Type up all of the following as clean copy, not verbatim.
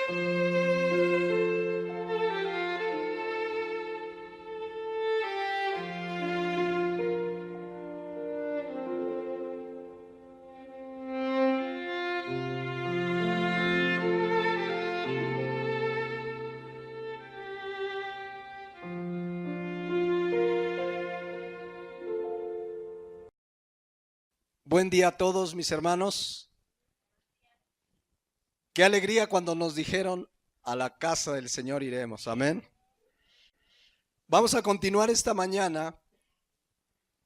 Buen día a todos mis hermanos. Qué alegría cuando nos dijeron a la casa del Señor iremos. Amén. Vamos a continuar esta mañana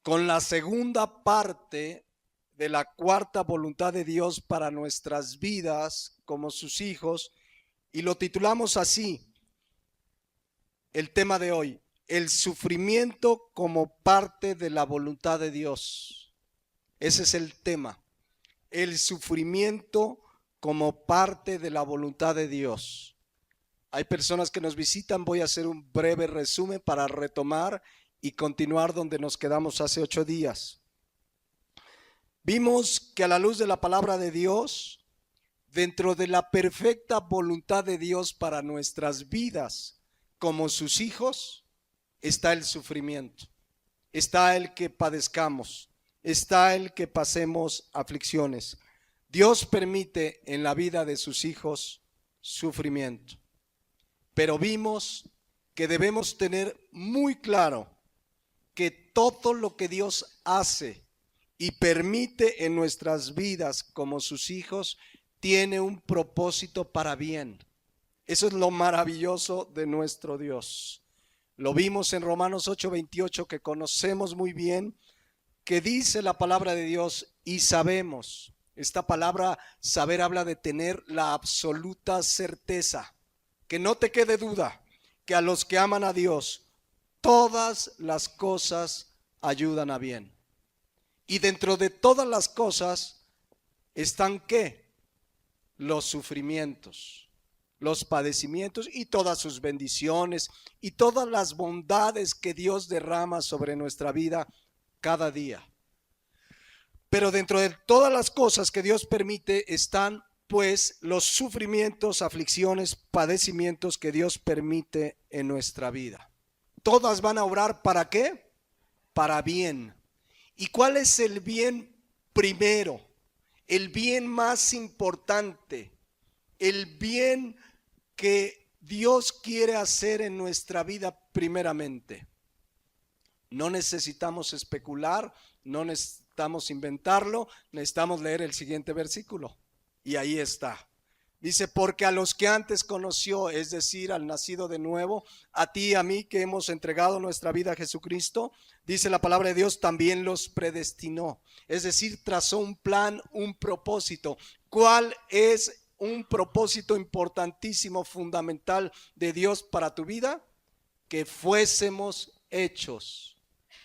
con la segunda parte de la cuarta voluntad de Dios para nuestras vidas como sus hijos, y lo titulamos así, el tema de hoy: el sufrimiento como parte de la voluntad de Dios. Ese es el tema, el sufrimiento como parte de la voluntad de Dios. Hay personas que nos visitan, voy a hacer un breve resumen para retomar y continuar donde nos quedamos hace 8 días. Vimos que a la luz de la palabra de Dios, dentro de la perfecta voluntad de Dios para nuestras vidas como sus hijos, está el sufrimiento, está el que padezcamos, está el que pasemos aflicciones. Dios permite en la vida de sus hijos sufrimiento, pero vimos que debemos tener muy claro que todo lo que Dios hace y permite en nuestras vidas como sus hijos tiene un propósito para bien. Eso es lo maravilloso de nuestro Dios. Lo vimos en Romanos 8:28, que conocemos muy bien, que dice la palabra de Dios: y sabemos. Esta palabra saber habla de tener la absoluta certeza, que no te quede duda, que a los que aman a Dios todas las cosas ayudan a bien. Y dentro de todas las cosas están ¿qué? Los sufrimientos, los padecimientos y todas sus bendiciones y todas las bondades que Dios derrama sobre nuestra vida cada día. Pero dentro de todas las cosas que Dios permite están pues los sufrimientos, aflicciones, padecimientos que Dios permite en nuestra vida. Todas van a obrar ¿para qué? Para bien. ¿Y cuál es el bien primero? El bien más importante, el bien que Dios quiere hacer en nuestra vida primeramente. No necesitamos especular, no necesitamos inventarlo, necesitamos leer el siguiente versículo. Y ahí está. Dice: porque a los que antes conoció, es decir, al nacido de nuevo, a ti y a mí que hemos entregado nuestra vida a Jesucristo, dice la palabra de Dios, también los predestinó. Es decir, trazó un plan, un propósito. ¿Cuál es un propósito importantísimo, fundamental de Dios para tu vida? Que fuésemos hechos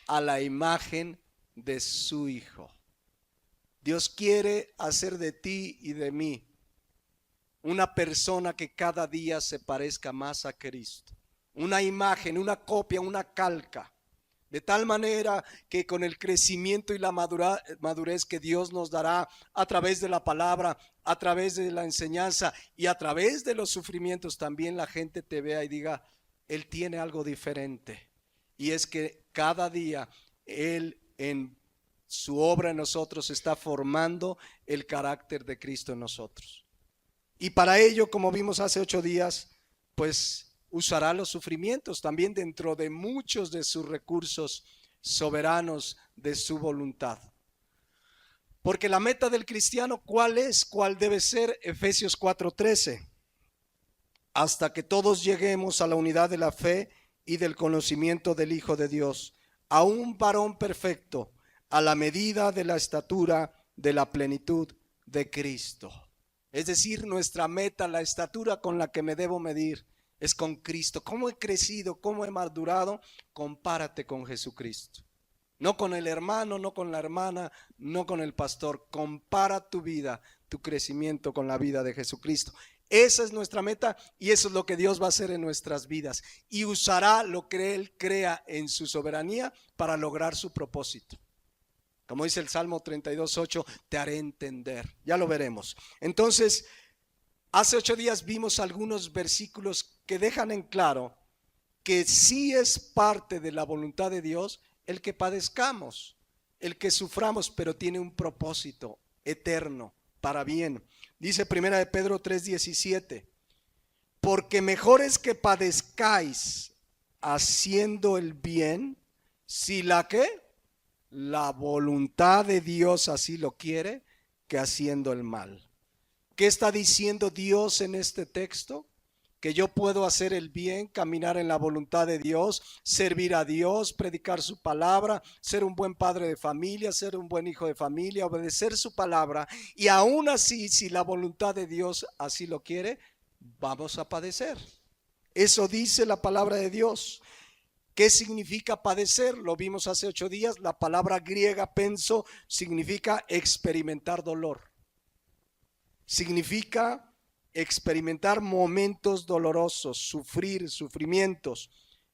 a la imagen de su Hijo. Dios quiere hacer de ti y de mí una persona que cada día se parezca más a Cristo. Una imagen, una copia, una calca. De tal manera que con el crecimiento y la madurez que Dios nos dará a través de la palabra, a través de la enseñanza y a través de los sufrimientos, también la gente te vea y diga: Él tiene algo diferente. Y es que cada día Él en su obra en nosotros está formando el carácter de Cristo en nosotros. Y para ello, como vimos hace 8 días, pues usará los sufrimientos también dentro de muchos de sus recursos soberanos de su voluntad. Porque la meta del cristiano, ¿cuál es? ¿Cuál debe ser? Efesios 4:13. Hasta que todos lleguemos a la unidad de la fe y del conocimiento del Hijo de Dios, a un varón perfecto, a la medida de la estatura de la plenitud de Cristo. Es decir, nuestra meta, la estatura con la que me debo medir, es con Cristo. ¿Cómo he crecido? ¿Cómo he madurado? Compárate con Jesucristo. No con el hermano, no con la hermana, no con el pastor. Compara tu vida, tu crecimiento con la vida de Jesucristo. Esa es nuestra meta y eso es lo que Dios va a hacer en nuestras vidas. Y usará lo que Él crea en su soberanía para lograr su propósito. Como dice el Salmo 32:8, te haré entender. Ya lo veremos. Entonces, Hace 8 días vimos algunos versículos que dejan en claro que sí es parte de la voluntad de Dios el que padezcamos, el que suframos, pero tiene un propósito eterno para bien. Dice primera de Pedro 3:17, porque mejor es que padezcáis haciendo el bien, si la voluntad de Dios así lo quiere, que haciendo el mal. ¿Qué está diciendo Dios en este texto? Que yo puedo hacer el bien, caminar en la voluntad de Dios, servir a Dios, predicar su palabra, ser un buen padre de familia, ser un buen hijo de familia, obedecer su palabra. Y aún así, si la voluntad de Dios así lo quiere, vamos a padecer. Eso dice la palabra de Dios. ¿Qué significa padecer? Lo vimos hace 8 días. La palabra griega penso significa experimentar dolor. Significa experimentar momentos dolorosos, sufrir, sufrimientos.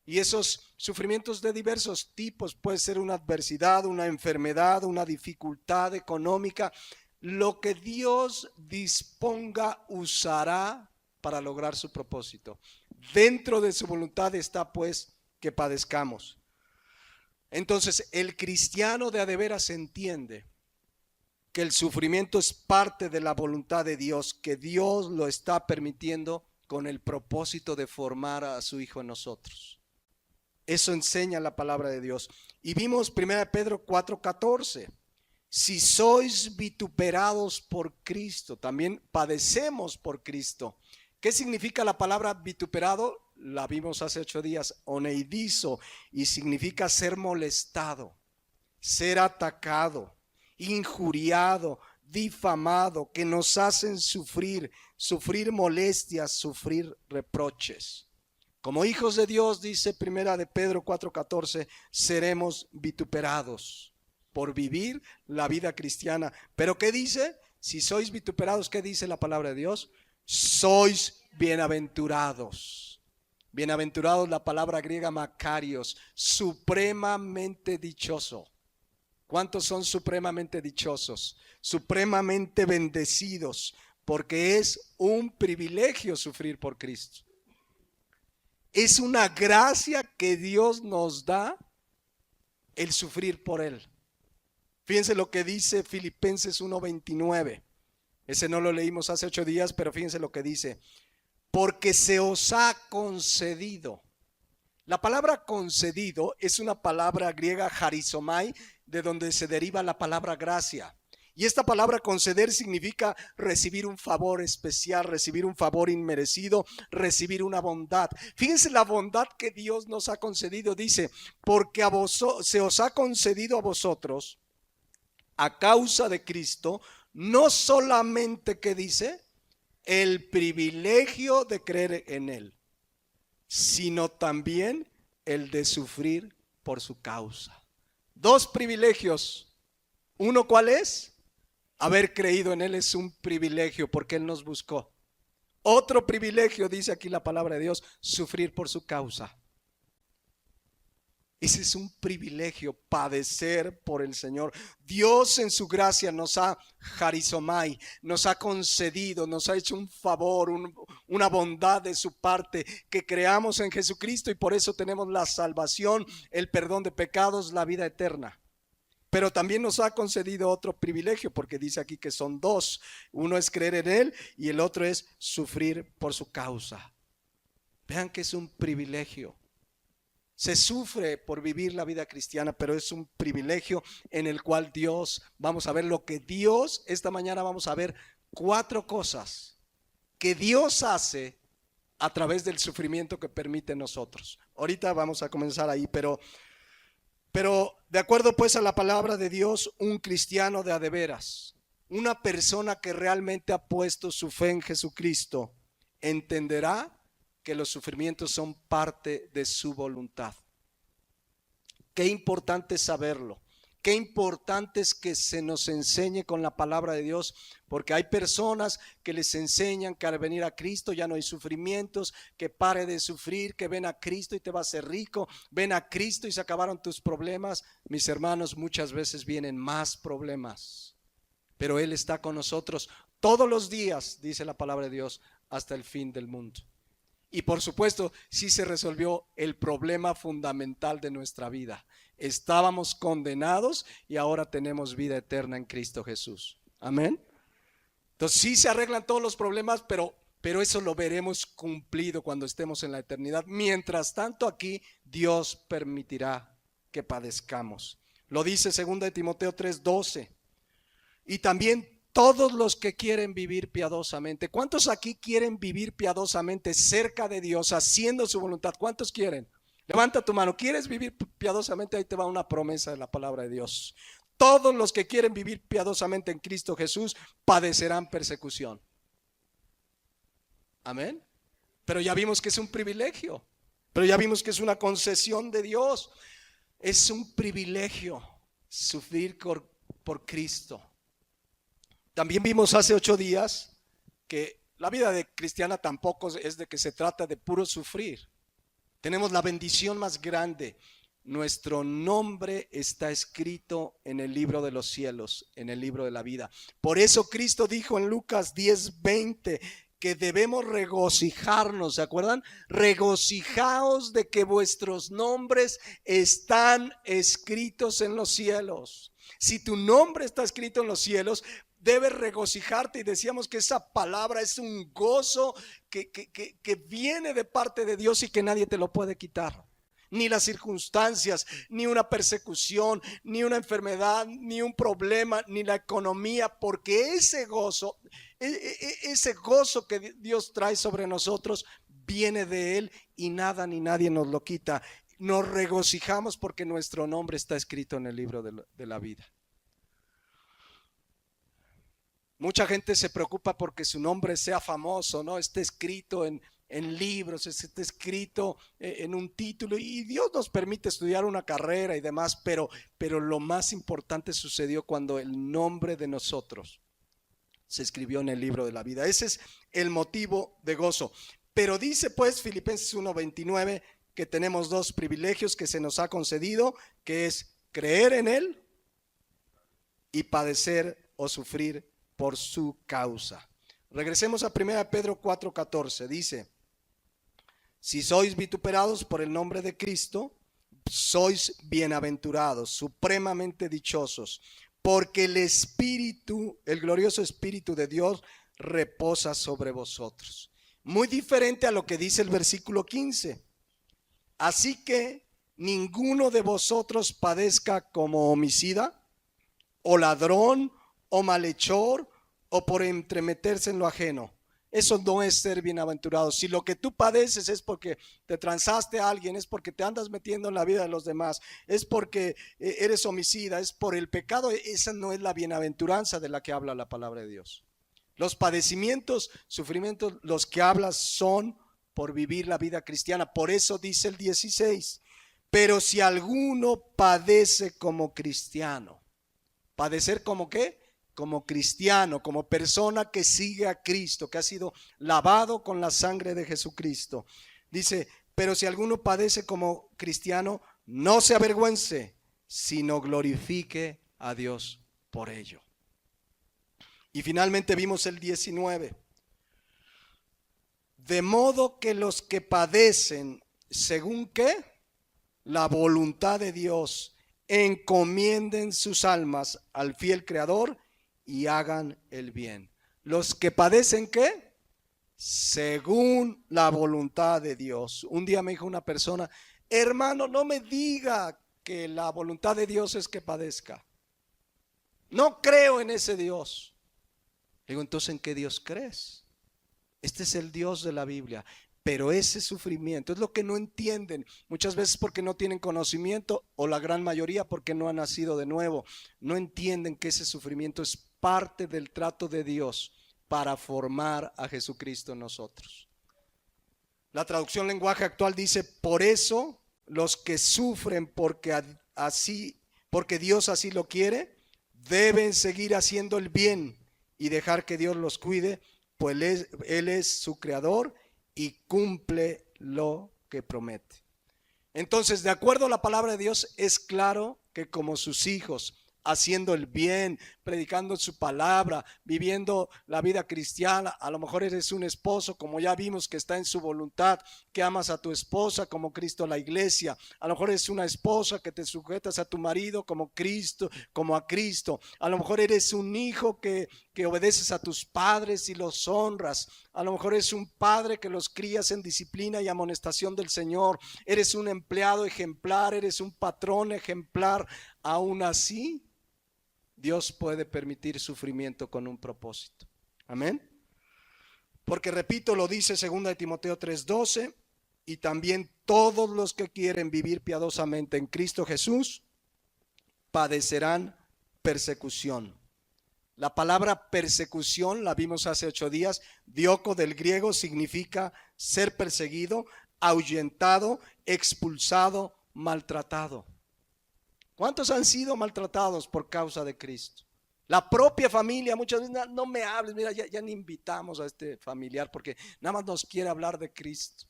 Y esos sufrimientos de diversos tipos, puede ser una adversidad, una enfermedad, una dificultad económica. Lo que Dios disponga usará para lograr su propósito. Dentro de su voluntad está pues que padezcamos. Entonces el cristiano de a de veras entiende que el sufrimiento es parte de la voluntad de Dios, que Dios lo está permitiendo con el propósito de formar a su Hijo en nosotros. Eso enseña la palabra de Dios. Y vimos 1 Pedro 4:14. Si sois vituperados por Cristo, también padecemos por Cristo. ¿Qué significa la palabra vituperado? La vimos hace 8 días, oneidizo, y significa ser molestado, ser atacado, injuriado, difamado, que nos hacen sufrir molestias, sufrir reproches. Como hijos de Dios, dice primera de Pedro 4:14, seremos vituperados por vivir la vida cristiana. Pero ¿qué dice? Si sois vituperados, ¿qué dice la palabra de Dios? Sois bienaventurados. Bienaventurados, la palabra griega makarios, supremamente dichoso. ¿Cuántos son supremamente dichosos? Supremamente bendecidos, porque es un privilegio sufrir por Cristo. Es una gracia que Dios nos da el sufrir por Él. Fíjense lo que dice Filipenses 1:29. Ese no lo leímos hace 8 días, pero fíjense lo que dice. Porque se os ha concedido. La palabra concedido es una palabra griega charizomai, de donde se deriva la palabra gracia. Y esta palabra conceder significa recibir un favor especial, recibir un favor inmerecido, recibir una bondad. Fíjense la bondad que Dios nos ha concedido. Dice, porque se os ha concedido a vosotros, a causa de Cristo, no solamente, ¿qué dice? El privilegio de creer en Él, sino también el de sufrir por su causa. 2 privilegios. Uno, ¿cuál es? Haber creído en Él es un privilegio porque Él nos buscó. Otro privilegio, dice aquí la palabra de Dios, sufrir por su causa. Ese es un privilegio, padecer por el Señor. Dios en su gracia nos ha charizomai, nos ha concedido, nos ha hecho un favor, una bondad de su parte, que creamos en Jesucristo y por eso tenemos la salvación, el perdón de pecados, la vida eterna. Pero también nos ha concedido otro privilegio, porque dice aquí que son 2. Uno es creer en Él y el otro es sufrir por su causa. Vean que es un privilegio. Se sufre por vivir la vida cristiana, pero es un privilegio en el cual Dios, vamos a ver lo que Dios, esta mañana vamos a ver 4 cosas que Dios hace a través del sufrimiento que permite nosotros. Ahorita vamos a comenzar ahí, pero de acuerdo pues a la palabra de Dios, un cristiano de a de veras, una persona que realmente ha puesto su fe en Jesucristo, entenderá que los sufrimientos son parte de su voluntad. Qué importante es saberlo. Qué importante es que se nos enseñe con la palabra de Dios, porque hay personas que les enseñan que al venir a Cristo ya no hay sufrimientos, que pare de sufrir, que ven a Cristo y te vas a ser rico, ven a Cristo y se acabaron tus problemas. Mis hermanos, muchas veces vienen más problemas, pero Él está con nosotros todos los días, dice la palabra de Dios, hasta el fin del mundo. Y por supuesto, sí se resolvió el problema fundamental de nuestra vida. Estábamos condenados y ahora tenemos vida eterna en Cristo Jesús. Amén. Entonces sí se arreglan todos los problemas, pero eso lo veremos cumplido cuando estemos en la eternidad. Mientras tanto, aquí Dios permitirá que padezcamos. Lo dice 2 Timoteo 3:12. Y también todos los que quieren vivir piadosamente. ¿Cuántos aquí quieren vivir piadosamente cerca de Dios, haciendo su voluntad? ¿Cuántos quieren? Levanta tu mano. ¿Quieres vivir piadosamente? Ahí te va una promesa de la palabra de Dios. Todos los que quieren vivir piadosamente en Cristo Jesús padecerán persecución. Amén. Pero ya vimos que es un privilegio. Pero ya vimos que es una concesión de Dios. Es un privilegio sufrir por Cristo. También vimos hace 8 días que la vida de cristiana tampoco es de que se trata de puro sufrir. Tenemos la bendición más grande. Nuestro nombre está escrito en el libro de los cielos, en el libro de la vida. Por eso Cristo dijo en Lucas 10:20 que debemos regocijarnos, ¿se acuerdan? Regocijaos de que vuestros nombres están escritos en los cielos. Si tu nombre está escrito en los cielos, debes regocijarte. Y decíamos que esa palabra es un gozo que viene de parte de Dios y que nadie te lo puede quitar. Ni las circunstancias, ni una persecución, ni una enfermedad, ni un problema, ni la economía, porque ese gozo que Dios trae sobre nosotros viene de Él y nada ni nadie nos lo quita. Nos regocijamos porque nuestro nombre está escrito en el libro de la vida. Mucha gente se preocupa porque su nombre sea famoso, ¿no? Esté escrito en libros, esté escrito en un título, y Dios nos permite estudiar una carrera y demás, pero lo más importante sucedió cuando el nombre de nosotros se escribió en el libro de la vida. Ese es el motivo de gozo. Pero dice pues Filipenses 1:29 que tenemos 2 privilegios que se nos ha concedido, que es creer en Él y padecer o sufrir por su causa. Regresemos a 1 Pedro 4:14. Dice: si sois vituperados por el nombre de Cristo, sois bienaventurados, supremamente dichosos, porque el Espíritu, el glorioso Espíritu de Dios reposa sobre vosotros. Muy diferente a lo que dice el versículo 15. Así que ninguno de vosotros padezca como homicida, o ladrón, o malhechor, o por entremeterse en lo ajeno. Eso no es ser bienaventurado. Si lo que tú padeces es porque te transaste a alguien, es porque te andas metiendo en la vida de los demás, es porque eres homicida, es por el pecado, esa no es la bienaventuranza de la que habla la palabra de Dios. Los padecimientos, sufrimientos, los que hablas son por vivir la vida cristiana. Por eso dice el 16: pero si alguno padece como cristiano. ¿Padecer como qué? Como cristiano, como persona que sigue a Cristo, que ha sido lavado con la sangre de Jesucristo. Dice: pero si alguno padece como cristiano, no se avergüence, sino glorifique a Dios por ello. Y finalmente vimos el 19. De modo que los que padecen, ¿según qué? La voluntad de Dios, encomienden sus almas al fiel Creador y hagan el bien. Los que padecen, ¿qué? Según la voluntad de Dios. Un día me dijo una persona: hermano, no me diga que la voluntad de Dios es que padezca. No creo en ese Dios. Digo: entonces, ¿en qué Dios crees? Este es el Dios de la Biblia. Pero ese sufrimiento es lo que no entienden, muchas veces porque no tienen conocimiento, o la gran mayoría porque no han nacido de nuevo. No entienden que ese sufrimiento es parte del trato de Dios para formar a Jesucristo en nosotros. La traducción lenguaje actual dice: por eso los que sufren porque Dios así lo quiere, deben seguir haciendo el bien y dejar que Dios los cuide, pues Él es su creador y cumple lo que promete. Entonces, de acuerdo a la palabra de Dios, es claro que como sus hijos haciendo el bien, predicando su palabra, viviendo la vida cristiana. A lo mejor eres un esposo, como ya vimos, que está en su voluntad, que amas a tu esposa como Cristo a la iglesia. A lo mejor eres una esposa que te sujetas a tu marido como Cristo, como a Cristo. A lo mejor eres un hijo que obedeces a tus padres y los honras. A lo mejor eres un padre que los crías en disciplina y amonestación del Señor. Eres un empleado ejemplar, eres un patrón ejemplar. Aún así, Dios puede permitir sufrimiento con un propósito. Amén. Porque repito, lo dice 2 Timoteo 3:12, y también todos los que quieren vivir piadosamente en Cristo Jesús padecerán persecución. La palabra persecución la vimos hace 8 días. Dioco del griego significa ser perseguido, ahuyentado, expulsado, maltratado. ¿Cuántos han sido maltratados por causa de Cristo? La propia familia, muchas veces, no me hables, mira, ya ni invitamos a este familiar porque nada más nos quiere hablar de Cristo.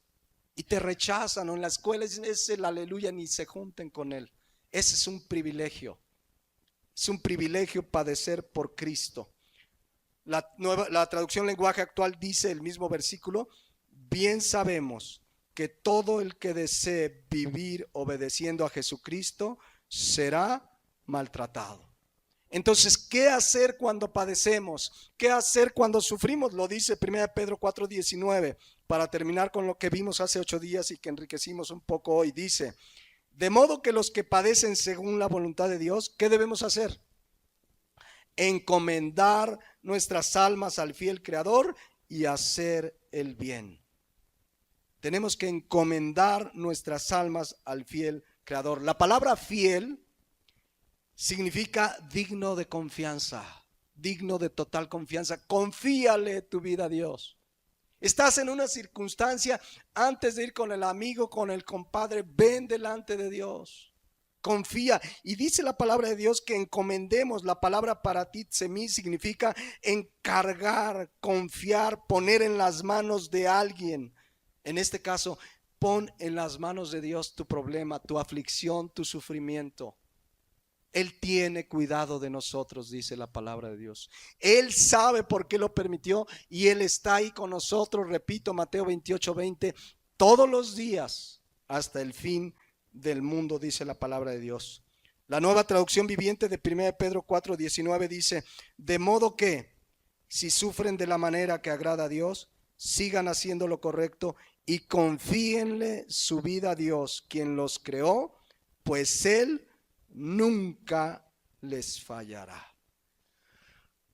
Y te rechazan, o en la escuela dicen, es el aleluya, ni se junten con él. Ese es un privilegio. Es un privilegio padecer por Cristo. La traducción lenguaje actual dice el mismo versículo: bien sabemos que todo el que desee vivir obedeciendo a Jesucristo será maltratado. Entonces, ¿qué hacer cuando padecemos? ¿Qué hacer cuando sufrimos? Lo dice 1 Pedro 4:19, para terminar con lo que vimos hace 8 días y que enriquecimos un poco hoy. Dice: de modo que los que padecen según la voluntad de Dios, ¿qué debemos hacer? Encomendar nuestras almas al fiel Creador y hacer el bien. Tenemos que encomendar nuestras almas al fiel Creador. La palabra fiel significa digno de confianza, digno de total confianza. Confíale tu vida a Dios. Estás en una circunstancia, antes de ir con el amigo, con el compadre, ven delante de Dios. Confía. Y dice la palabra de Dios que encomendemos. La palabra paratit-semí significa encargar, confiar, poner en las manos de alguien. En este caso, pon en las manos de Dios tu problema, tu aflicción, tu sufrimiento. Él tiene cuidado de nosotros, dice la palabra de Dios. Él sabe por qué lo permitió y Él está ahí con nosotros. Repito, Mateo 28:20, todos los días hasta el fin del mundo, dice la palabra de Dios. La Nueva Traducción Viviente de 1 Pedro 4:19 dice: de modo que si sufren de la manera que agrada a Dios, sigan haciendo lo correcto y confíenle su vida a Dios, quien los creó, pues Él nunca les fallará.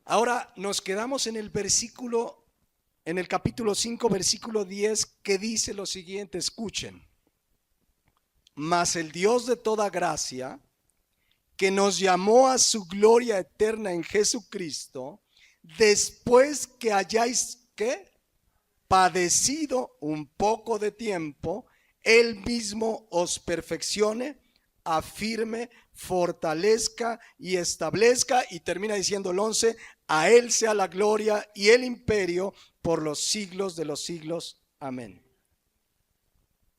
Ahora nos quedamos en el versículo, en el capítulo 5, versículo 10, que dice lo siguiente, escuchen: mas el Dios de toda gracia, que nos llamó a su gloria eterna en Jesucristo, después que hayáis, ¿qué? Padecido un poco de tiempo, Él mismo os perfeccione, afirme, fortalezca y establezca. Y termina diciendo el 11: a Él sea la gloria y el imperio por los siglos de los siglos. Amén.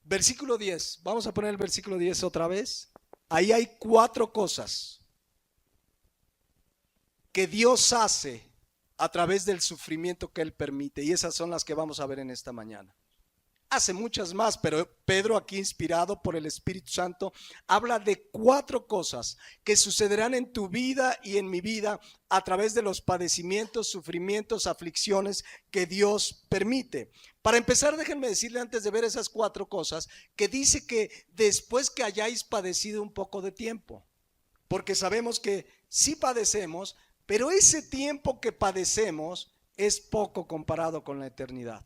Versículo 10, vamos a poner el versículo 10 otra vez. Ahí hay 4 cosas que Dios hace a través del sufrimiento que Él permite, y esas son las que vamos a ver en esta mañana. Hace muchas más, pero Pedro, aquí inspirado por el Espíritu Santo, habla de 4 cosas que sucederán en tu vida y en mi vida a través de los padecimientos, sufrimientos, aflicciones que Dios permite. Para empezar, déjenme decirle antes de ver esas 4 cosas, que dice que después que hayáis padecido un poco de tiempo, porque sabemos que sí padecemos, pero ese tiempo que padecemos es poco comparado con la eternidad.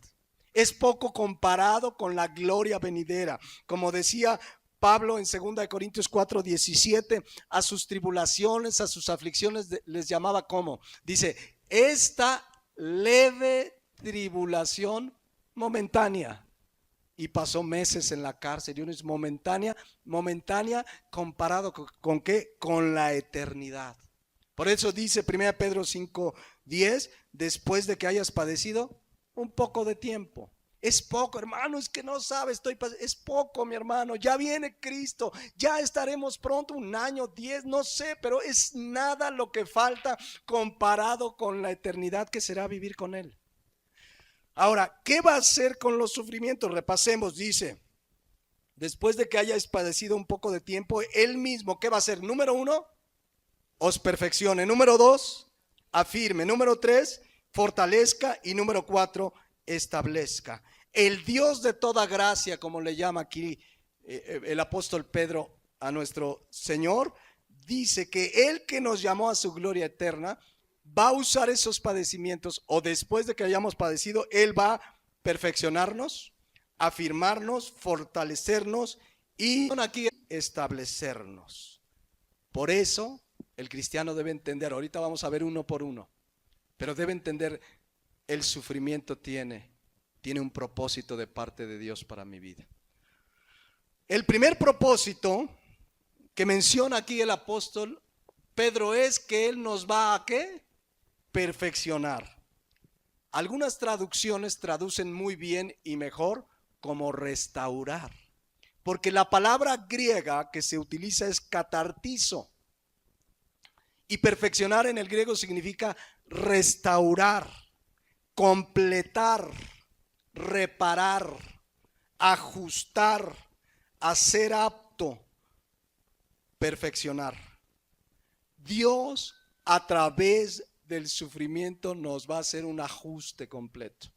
Es poco comparado con la gloria venidera. Como decía Pablo en 2 Corintios 4:17, a sus tribulaciones, a sus aflicciones les llamaba como, dice, esta leve tribulación momentánea. Y pasó meses en la cárcel. Y uno es momentánea comparado con ¿qué? Con la eternidad. Por eso dice 1 Pedro 5:10, después de que hayas padecido un poco de tiempo. Es poco, hermano, es que no sabe, es poco, mi hermano, ya viene Cristo, ya estaremos pronto, 1 año, 10, no sé, pero es nada lo que falta comparado con la eternidad que será vivir con Él. Ahora, ¿qué va a hacer con los sufrimientos? Repasemos, dice, después de que hayáis padecido un poco de tiempo, Él mismo, ¿qué va a hacer? Número 1, os perfeccione. Número 2, afirme. Número 3, fortalezca. Y número 4, establezca. El Dios de toda gracia, como le llama aquí el apóstol Pedro a nuestro Señor, dice que Él que nos llamó a su gloria eterna, va a usar esos padecimientos, o después de que hayamos padecido, Él va a perfeccionarnos, afirmarnos, fortalecernos y aquí establecernos. Por eso el cristiano debe entender, ahorita vamos a ver uno por uno, pero debe entender, el sufrimiento tiene un propósito de parte de Dios para mi vida. El primer propósito que menciona aquí el apóstol Pedro es que Él nos va a ¿qué? Perfeccionar. Algunas traducciones traducen muy bien y mejor como restaurar, porque la palabra griega que se utiliza es catartizo, y perfeccionar en el griego significa restaurar, completar, reparar, ajustar, hacer apto, perfeccionar. Dios a través del sufrimiento nos va a hacer un ajuste completo.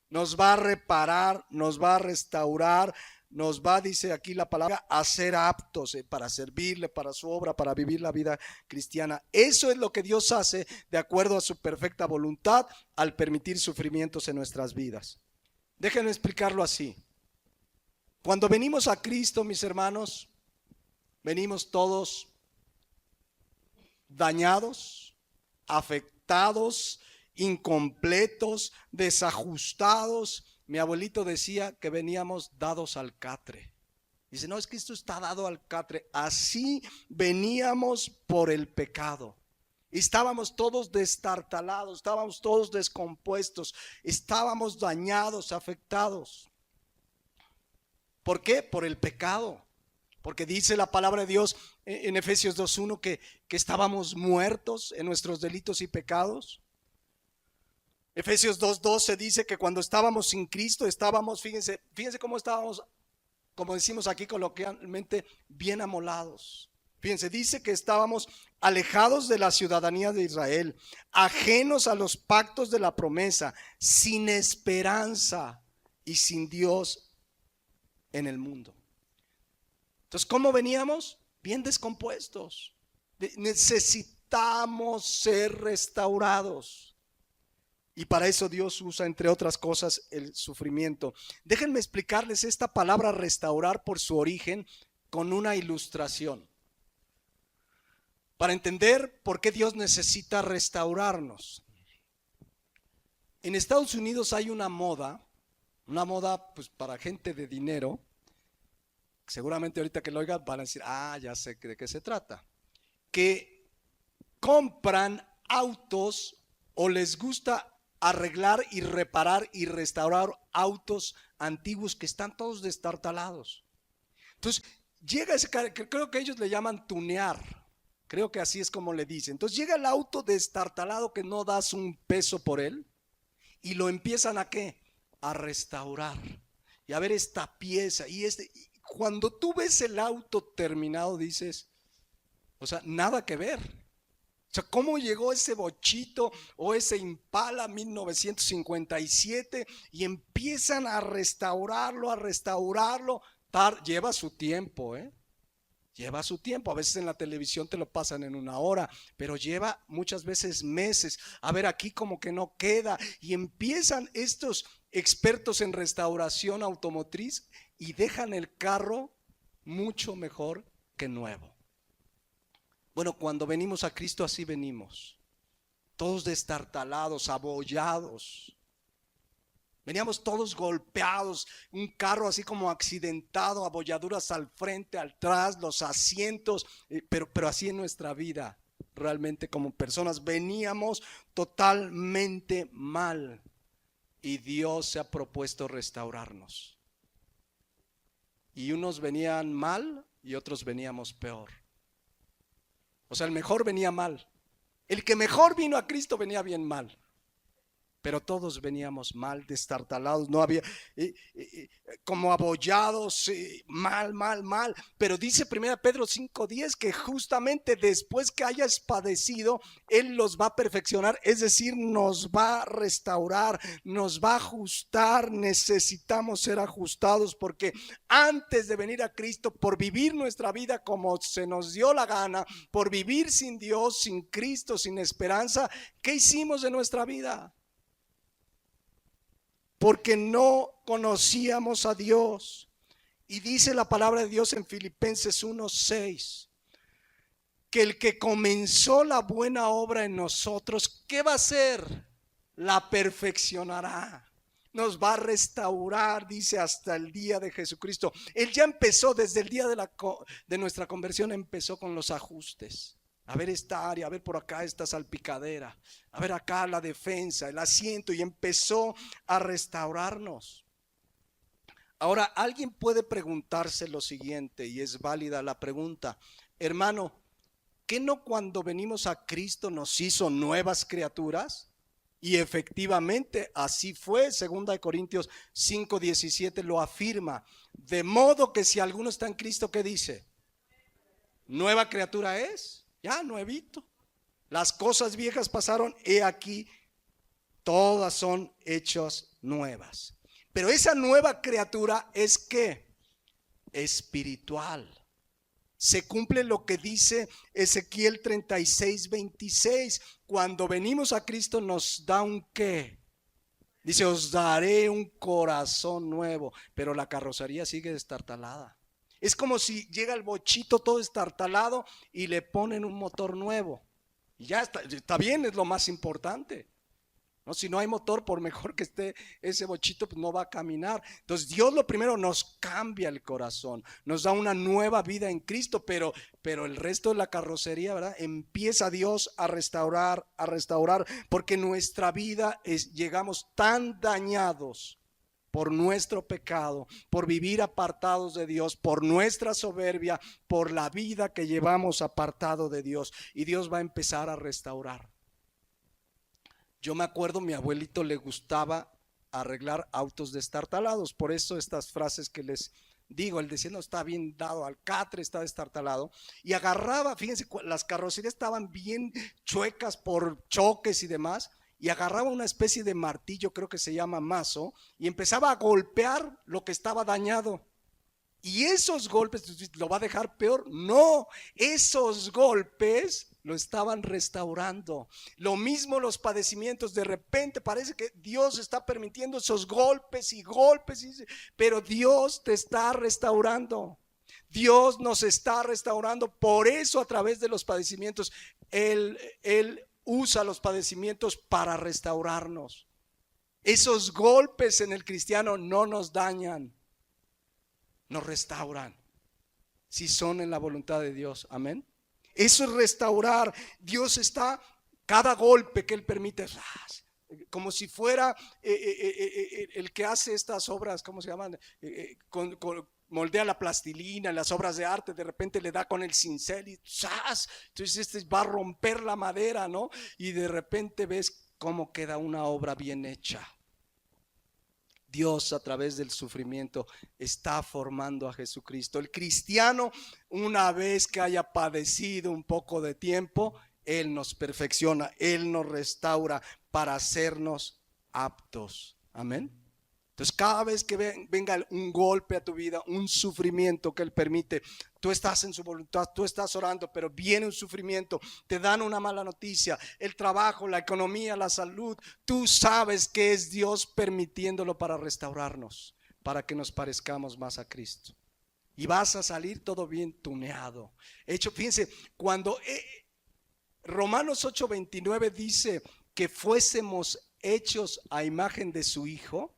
Nos va a reparar, nos va a restaurar, nos va, dice aquí la palabra, a ser aptos para servirle, para su obra, para vivir la vida cristiana. Eso es lo que Dios hace de acuerdo a su perfecta voluntad al permitir sufrimientos en nuestras vidas. Déjenme explicarlo así. Cuando venimos a Cristo, mis hermanos, venimos todos dañados, afectados, incompletos, desajustados. Mi abuelito decía que veníamos dados al catre. Dice, no, es que esto está dado al catre. Así veníamos por el pecado. Estábamos todos destartalados, estábamos todos descompuestos, estábamos dañados, afectados. ¿Por qué? Por el pecado. Porque dice la palabra de Dios en Efesios 2:1 que estábamos muertos en nuestros delitos y pecados. Efesios 2:12 dice que cuando estábamos sin Cristo estábamos, fíjense cómo estábamos, como decimos aquí coloquialmente, bien amolados. Fíjense, dice que estábamos alejados de la ciudadanía de Israel, ajenos a los pactos de la promesa, sin esperanza y sin Dios en el mundo. Entonces, ¿cómo veníamos? Bien descompuestos. Necesitamos ser restaurados. Y para eso Dios usa, entre otras cosas, el sufrimiento. Déjenme explicarles esta palabra restaurar por su origen con una ilustración, para entender por qué Dios necesita restaurarnos. En Estados Unidos hay una moda pues para gente de dinero. Seguramente ahorita que lo oigan van a decir, ya sé de qué se trata. Que compran autos o les gusta arreglar y reparar y restaurar autos antiguos que están todos destartalados. Entonces llega ese, creo que ellos le llaman tunear, creo que así es como le dicen. Entonces llega el auto destartalado que no das un peso por él y lo empiezan ¿a qué? A restaurar y a ver esta pieza y cuando tú ves el auto terminado dices, o sea, nada que ver. O sea, ¿cómo llegó ese bochito o ese Impala 1957 y empiezan a restaurarlo? Lleva su tiempo, lleva su tiempo. A veces en la televisión te lo pasan en 1 hora, pero lleva muchas veces meses. A ver, aquí como que no queda. Y empiezan estos expertos en restauración automotriz y dejan el carro mucho mejor que nuevo. Bueno, cuando venimos a Cristo así venimos, todos destartalados, abollados. Veníamos todos golpeados, un carro así como accidentado, abolladuras al frente, al atrás, los asientos, pero así en nuestra vida, realmente como personas veníamos totalmente mal. y Dios se ha propuesto restaurarnos. Y unos venían mal y otros veníamos peor. O sea, el mejor venía mal. El que mejor vino a Cristo venía bien mal. Pero todos veníamos mal, destartalados, no había, como abollados, mal. Pero dice 1 Pedro 5:10 que justamente después que hayas padecido, Él los va a perfeccionar, es decir, nos va a restaurar, nos va a ajustar. Necesitamos ser ajustados porque antes de venir a Cristo, por vivir nuestra vida como se nos dio la gana, por vivir sin Dios, sin Cristo, sin esperanza, ¿qué hicimos de nuestra vida? Porque no conocíamos a Dios. Y dice la palabra de Dios en Filipenses 1:6, que el que comenzó la buena obra en nosotros, ¿qué va a hacer? La perfeccionará. Nos va a restaurar, dice, hasta el día de Jesucristo. Él ya empezó desde el día de nuestra conversión, empezó con los ajustes. A ver esta área, a ver por acá esta salpicadera, a ver acá la defensa, el asiento, y empezó a restaurarnos. Ahora, alguien puede preguntarse lo siguiente, y es válida la pregunta: hermano, ¿qué no cuando venimos a Cristo nos hizo nuevas criaturas? Y efectivamente así fue. 2 Corintios 5:17 lo afirma. De modo que si alguno está en Cristo, ¿qué dice? Nueva criatura es. Ya nuevito. Las cosas viejas pasaron, he aquí, todas son hechas nuevas. Pero esa nueva criatura es ¿qué? Espiritual. Se cumple lo que dice Ezequiel 36:26. Cuando venimos a Cristo nos da un ¿qué? Dice, os daré un corazón nuevo. Pero la carrocería sigue destartalada. Es como si llega el bochito todo estartalado y le ponen un motor nuevo. Y ya está bien, es lo más importante. ¿No? Si no hay motor, por mejor que esté ese bochito, pues no va a caminar. Entonces Dios lo primero nos cambia el corazón, nos da una nueva vida en Cristo, pero el resto de la carrocería, ¿verdad? Empieza Dios a restaurar, porque nuestra vida llegamos tan dañados por nuestro pecado, por vivir apartados de Dios, por nuestra soberbia, por la vida que llevamos apartado de Dios, y Dios va a empezar a restaurar. Yo me acuerdo, mi abuelito le gustaba arreglar autos destartalados, por eso estas frases que les digo, él decía, no, está bien dado al catre, está destartalado, y agarraba, fíjense, las carrocerías estaban bien chuecas por choques y demás, y agarraba una especie de martillo, creo que se llama mazo, y empezaba a golpear lo que estaba dañado. Y esos golpes, ¿lo va a dejar peor? No, esos golpes lo estaban restaurando. Lo mismo los padecimientos, de repente parece que Dios está permitiendo esos golpes y golpes, pero Dios te está restaurando. Dios nos está restaurando. Por eso a través de los padecimientos, Él usa los padecimientos para restaurarnos. Esos golpes en el cristiano no nos dañan, nos restauran, si son en la voluntad de Dios. Amén. Eso es restaurar. Dios está, cada golpe que Él permite, como si fuera el que hace estas obras, ¿cómo se llaman? Moldea la plastilina, las obras de arte, de repente le da con el cincel y ¡zas! Entonces va a romper la madera, ¿no? Y de repente ves cómo queda una obra bien hecha. Dios a través del sufrimiento está formando a Jesucristo. El cristiano, una vez que haya padecido un poco de tiempo, Él nos perfecciona, Él nos restaura para hacernos aptos. Amén. Entonces cada vez que venga un golpe a tu vida, un sufrimiento que Él permite, tú estás en su voluntad, tú estás orando, pero viene un sufrimiento, te dan una mala noticia, el trabajo, la economía, la salud, tú sabes que es Dios permitiéndolo para restaurarnos, para que nos parezcamos más a Cristo. Y vas a salir todo bien tuneado. Hecho, fíjense, cuando Romanos 8:29 dice que fuésemos hechos a imagen de su Hijo,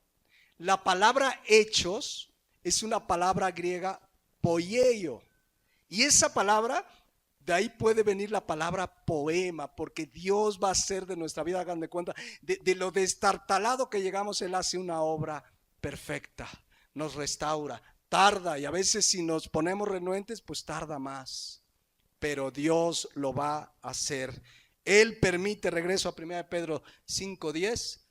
la palabra hechos es una palabra griega poieio, y esa palabra De ahí puede venir la palabra poema, porque Dios va a hacer de nuestra vida, hagan de cuenta, de lo destartalado que llegamos, Él hace una obra perfecta, nos restaura, tarda, y a veces si nos ponemos renuentes, pues tarda más, pero Dios lo va a hacer. Él permite, regreso a 1 Pedro 5:10,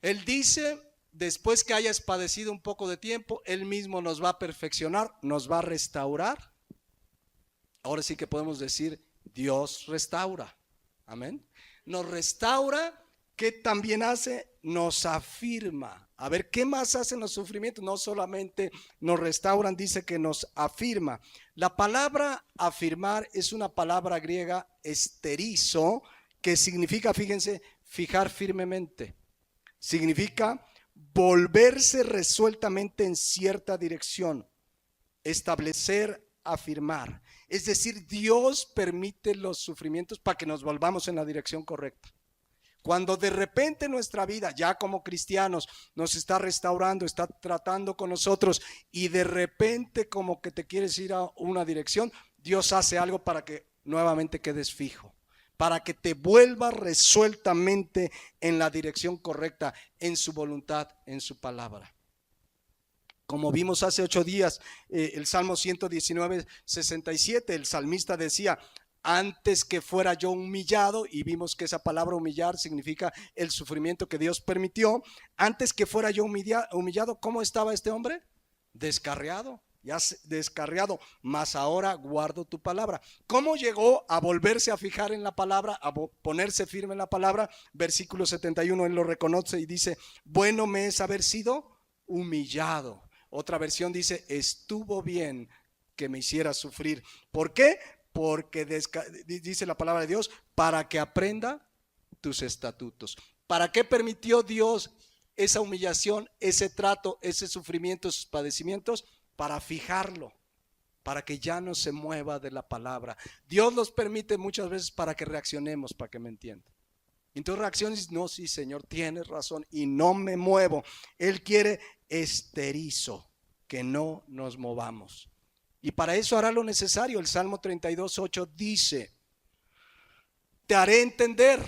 Él dice, después que hayas padecido un poco de tiempo, Él mismo nos va a perfeccionar, nos va a restaurar. Ahora sí que podemos decir, Dios restaura. Amén. Nos restaura, ¿qué también hace? Nos afirma. A ver, ¿qué más hacen los sufrimientos? No solamente nos restauran, dice que nos afirma. La palabra afirmar es una palabra griega, esterizo, que significa, fíjense, fijar firmemente. Significa volverse resueltamente en cierta dirección, establecer, afirmar. Es decir, Dios permite los sufrimientos para que nos volvamos en la dirección correcta. Cuando de repente nuestra vida, ya como cristianos, nos está restaurando, está tratando con nosotros y de repente como que te quieres ir a una dirección, Dios hace algo para que nuevamente quedes fijo, para que te vuelvas resueltamente en la dirección correcta, en su voluntad, en su palabra. Como vimos hace 8 días, el Salmo 119, 67, el salmista decía, antes que fuera yo humillado, y vimos que esa palabra humillar significa el sufrimiento que Dios permitió, antes que fuera yo humillado, ¿cómo estaba este hombre? Descarriado, ya descarriado, mas ahora guardo tu palabra. ¿Cómo llegó a volverse a fijar en la palabra, a ponerse firme en la palabra? Versículo 71, él lo reconoce y dice, bueno me es haber sido humillado. Otra versión dice, estuvo bien que me hiciera sufrir. ¿Por qué? Porque dice la palabra de Dios, para que aprenda tus estatutos. ¿Para qué permitió Dios esa humillación, ese trato, ese sufrimiento, esos padecimientos? Para fijarlo, para que ya no se mueva de la palabra. Dios los permite muchas veces para que reaccionemos, para que me entiendan. Entonces reacciones, no, sí Señor, tienes razón y no me muevo. Él quiere esterizo, que no nos movamos. Y para eso hará lo necesario. El Salmo 32:8 dice, te haré entender.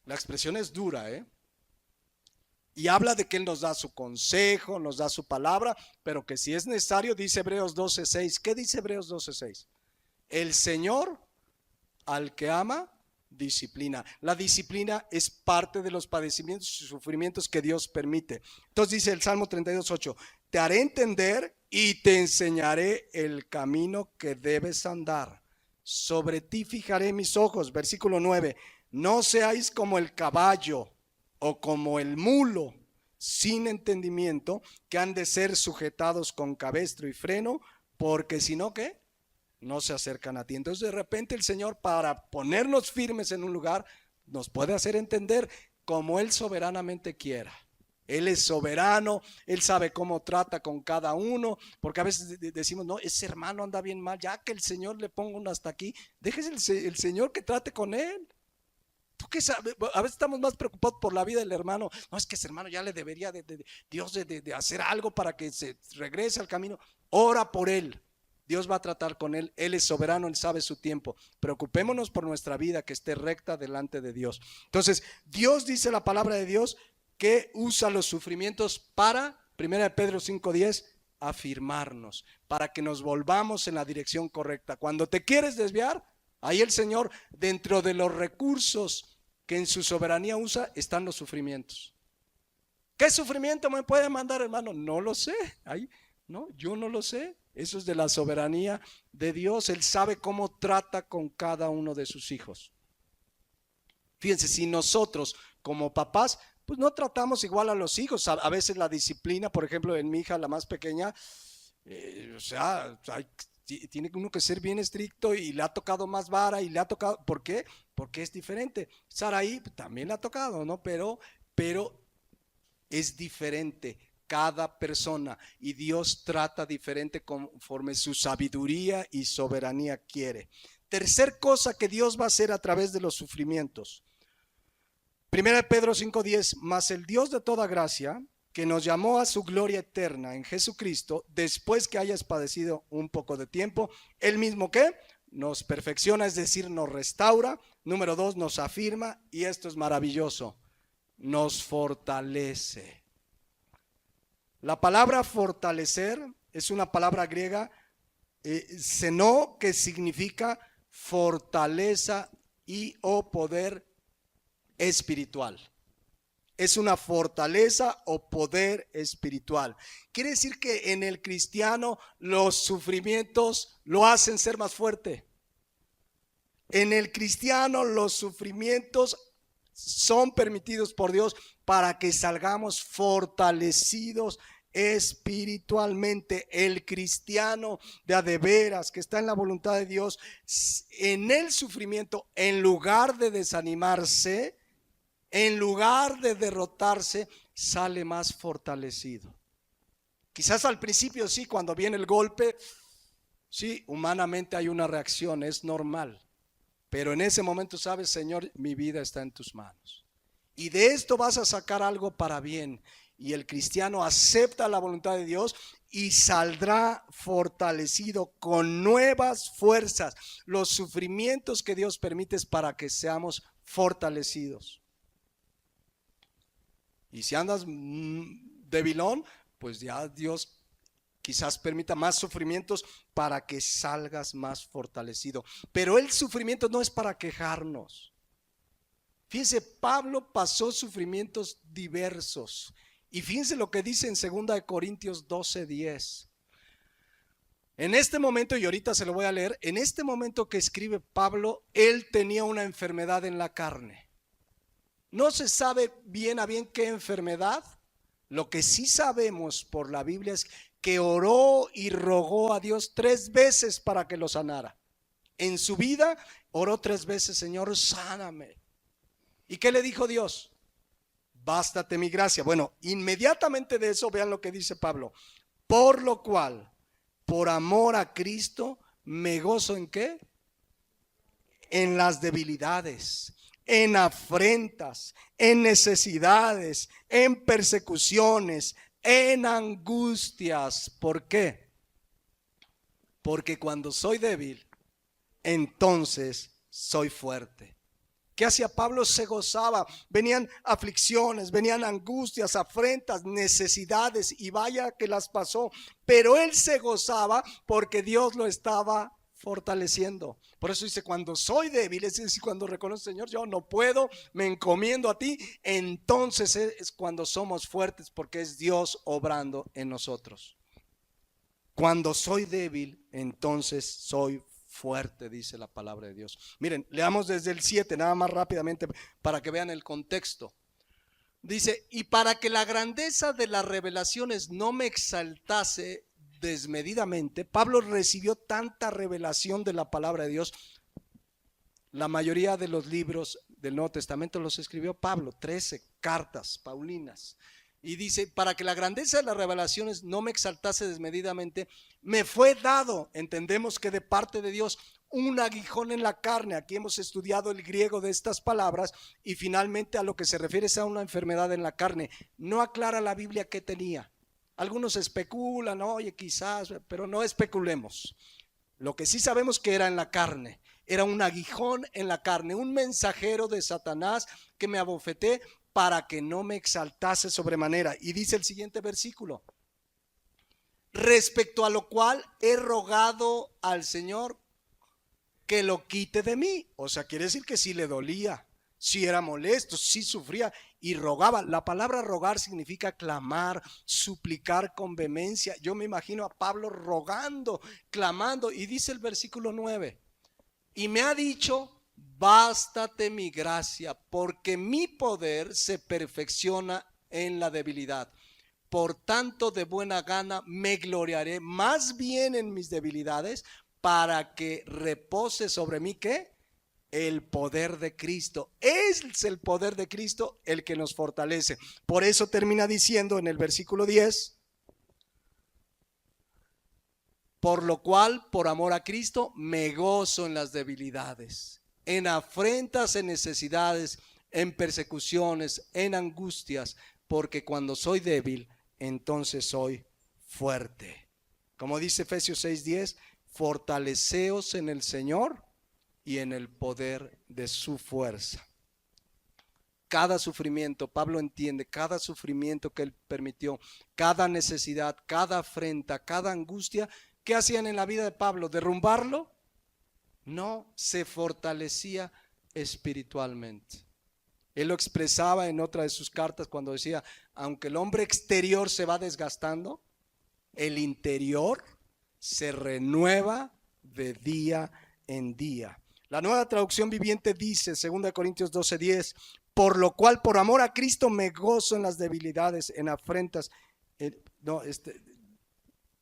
La expresión es dura, y habla de que Él nos da su consejo, nos da su palabra, pero que si es necesario, dice Hebreos 12:6. ¿Qué dice Hebreos 12:6? El Señor al que ama disciplina. La disciplina es parte de los padecimientos y sufrimientos que Dios permite. Entonces dice el Salmo 32:8, te haré entender y te enseñaré el camino que debes andar. Sobre ti fijaré mis ojos. Versículo 9, no seáis como el caballo o como el mulo sin entendimiento, que han de ser sujetados con cabestro y freno, porque si no, ¿qué? No se acercan a ti. Entonces de repente el Señor, para ponernos firmes en un lugar, nos puede hacer entender como Él soberanamente quiera. Él es soberano, Él sabe cómo trata con cada uno, porque a veces decimos, no, ese hermano anda bien mal, ya que el Señor le ponga uno hasta aquí, déjese el Señor que trate con él. ¿Tú qué sabes? A veces estamos más preocupados por la vida del hermano. No, es que ese hermano ya le debería Dios de hacer algo para que se regrese al camino. Ora por él. Dios va a tratar con él. Él es soberano, Él sabe su tiempo. Preocupémonos por nuestra vida, que esté recta delante de Dios. Entonces, Dios, dice la palabra de Dios, que usa los sufrimientos para, 1 Pedro 5:10, afirmarnos, para que nos volvamos en la dirección correcta. Cuando te quieres desviar, ahí el Señor, dentro de los recursos que en su soberanía usa, están los sufrimientos. ¿Qué sufrimiento me puede mandar, hermano? No lo sé. Ahí, no, yo no lo sé. Eso es de la soberanía de Dios. Él sabe cómo trata con cada uno de sus hijos. Fíjense, si nosotros como papás, pues no tratamos igual a los hijos. A veces la disciplina, por ejemplo, en mi hija, la más pequeña, tiene uno que ser bien estricto y le ha tocado más vara y le ha tocado, ¿por qué? Porque es diferente. Saraí también le ha tocado, ¿no? Pero es diferente cada persona, y Dios trata diferente conforme su sabiduría y soberanía quiere. Tercer cosa que Dios va a hacer a través de los sufrimientos. 1 Pedro 5:10, mas el Dios de toda gracia, que nos llamó a su gloria eterna en Jesucristo, después que hayas padecido un poco de tiempo, Él mismo, ¿qué? nos perfecciona, es decir, nos restaura. Número 2, nos afirma, y esto es maravilloso, nos fortalece. La palabra fortalecer es una palabra griega, seno, que significa fortaleza y o poder espiritual. Es una fortaleza o poder espiritual. Quiere decir que en el cristiano los sufrimientos lo hacen ser más fuerte. En el cristiano los sufrimientos son permitidos por Dios para que salgamos fortalecidos espiritualmente. El cristiano de a de veras que está en la voluntad de Dios, en el sufrimiento, en lugar de desanimarse, en lugar de derrotarse, sale más fortalecido. Quizás al principio sí, cuando viene el golpe, sí, humanamente hay una reacción, es normal. Pero en ese momento sabes, Señor, mi vida está en tus manos. Y de esto vas a sacar algo para bien. Y el cristiano acepta la voluntad de Dios y saldrá fortalecido con nuevas fuerzas. Los sufrimientos que Dios permite es para que seamos fortalecidos. Y si andas debilón, pues ya Dios quizás permita más sufrimientos para que salgas más fortalecido. Pero el sufrimiento no es para quejarnos. Fíjense, Pablo pasó sufrimientos diversos. Y fíjense lo que dice en 2 Corintios 12:10. En este momento, y ahorita se lo voy a leer, en este momento que escribe Pablo, él tenía una enfermedad en la carne. No se sabe bien a bien qué enfermedad. Lo que sí sabemos por la Biblia es que oró y rogó a Dios 3 veces para que lo sanara. En su vida oró 3 veces, Señor, sáname. ¿Y qué le dijo Dios? Bástate mi gracia. Bueno, inmediatamente de eso vean lo que dice Pablo. Por lo cual, por amor a Cristo, me gozo ¿en qué? En las debilidades, en afrentas, en necesidades, en persecuciones, en angustias. ¿Por qué? Porque cuando soy débil, entonces soy fuerte. ¿Qué hacía Pablo? Se gozaba. Venían aflicciones, venían angustias, afrentas, necesidades, y vaya que las pasó. Pero él se gozaba porque Dios lo estaba fortaleciendo. Por eso dice, cuando soy débil, es decir, cuando reconozco, Señor, yo no puedo, me encomiendo a ti, entonces es cuando somos fuertes, porque es Dios obrando en nosotros. Cuando soy débil, entonces soy fuerte, dice la palabra de Dios. Miren, leamos desde el 7, nada más rápidamente para que vean el contexto. Dice, y para que la grandeza de las revelaciones no me exaltase desmedidamente. Pablo recibió tanta revelación de la palabra de Dios. La mayoría de los libros del Nuevo Testamento los escribió Pablo, 13 cartas paulinas. Y dice, para que la grandeza de las revelaciones no me exaltase desmedidamente, me fue dado, entendemos que de parte de Dios, un aguijón en la carne. Aquí hemos estudiado el griego de estas palabras y finalmente a lo que se refiere es a una enfermedad en la carne. No aclara la Biblia qué tenía. Algunos especulan, oye, quizás, pero no especulemos. Lo que sí sabemos que era en la carne. Era un aguijón en la carne, un mensajero de Satanás que me abofeté para que no me exaltase sobremanera. Y dice el siguiente versículo, respecto a lo cual he rogado al Señor que lo quite de mí. O sea, quiere decir que sí le dolía, sí era molesto, sí sufría y rogaba. La palabra rogar significa clamar, suplicar con vehemencia. Yo me imagino a Pablo rogando, clamando, y dice el versículo 9, y me ha dicho, bástate mi gracia, porque mi poder se perfecciona en la debilidad. Por tanto, de buena gana me gloriaré más bien en mis debilidades, para que repose sobre mí, ¿qué? El poder de Cristo. Es el poder de Cristo el que nos fortalece. Por eso termina diciendo en el versículo 10, por lo cual, por amor a Cristo, me gozo en las debilidades, en afrentas, en necesidades, en persecuciones, en angustias, porque cuando soy débil, entonces soy fuerte. Como dice Efesios 6:10, fortaleceos en el Señor y en el poder de su fuerza. Cada sufrimiento, Pablo entiende, cada sufrimiento que él permitió, cada necesidad, cada afrenta, cada angustia, ¿qué hacían en la vida de Pablo? ¿Derrumbarlo? No, se fortalecía espiritualmente. Él lo expresaba en otra de sus cartas cuando decía, aunque el hombre exterior se va desgastando, el interior se renueva de día en día. La Nueva Traducción Viviente dice, 2 Corintios 12:10, por lo cual por amor a Cristo me gozo en las debilidades, en afrentas.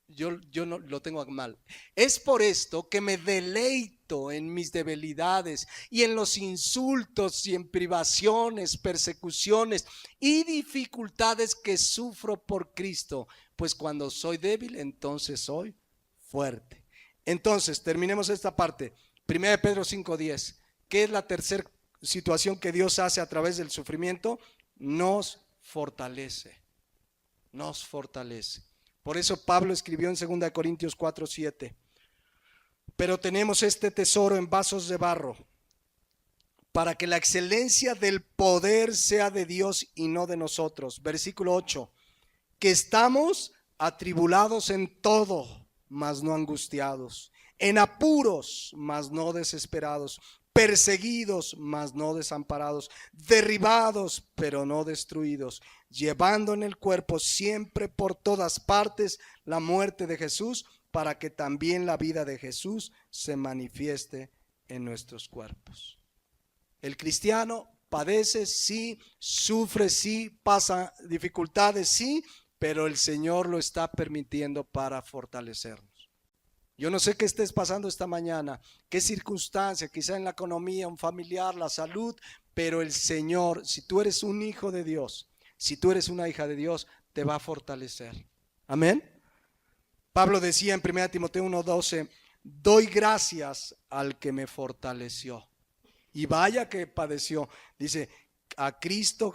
Yo no lo tengo mal. Es por esto que me deleito en mis debilidades y en los insultos y en privaciones, persecuciones y dificultades que sufro por Cristo, pues cuando soy débil, entonces soy fuerte. Entonces, terminemos esta parte. 1 Pedro 5:10. ¿Qué es la tercera situación que Dios hace a través del sufrimiento? Nos fortalece. Nos fortalece. Por eso Pablo escribió en 2 Corintios 4:7. Pero tenemos este tesoro en vasos de barro, para que la excelencia del poder sea de Dios y no de nosotros. Versículo 8. Que estamos atribulados en todo, mas no angustiados, en apuros, mas no desesperados, perseguidos, mas no desamparados, derribados, pero no destruidos, llevando en el cuerpo siempre por todas partes la muerte de Jesús, para que también la vida de Jesús se manifieste en nuestros cuerpos. El cristiano padece, sí, sufre, sí, pasa dificultades, sí, pero el Señor lo está permitiendo para fortalecernos. Yo no sé qué estés pasando esta mañana, qué circunstancia, quizá en la economía, un familiar, la salud, pero el Señor, si tú eres un hijo de Dios, si tú eres una hija de Dios, te va a fortalecer. Amén. Pablo decía en 1 Timoteo 1:12, doy gracias al que me fortaleció. Y vaya que padeció. Dice, a Cristo,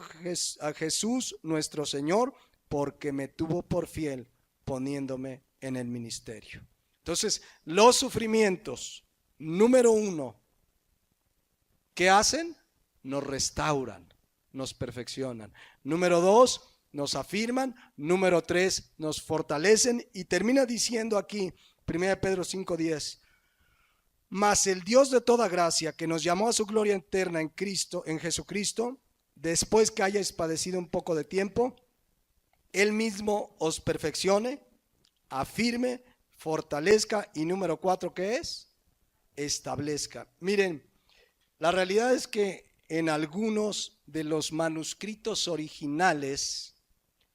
a Jesús nuestro Señor, porque me tuvo por fiel poniéndome en el ministerio. Entonces, los sufrimientos, número uno, ¿qué hacen? Nos restauran, nos perfeccionan. Número dos, nos afirman. Número tres, nos fortalecen. Y termina diciendo aquí, 1 Pedro 5:10, mas el Dios de toda gracia, que nos llamó a su gloria eterna en Cristo, en Jesucristo, después que hayáis padecido un poco de tiempo, Él mismo os perfeccione, afirme, fortalezca. Y número cuatro, ¿qué es? Establezca. Miren, la realidad es que en algunos de los manuscritos originales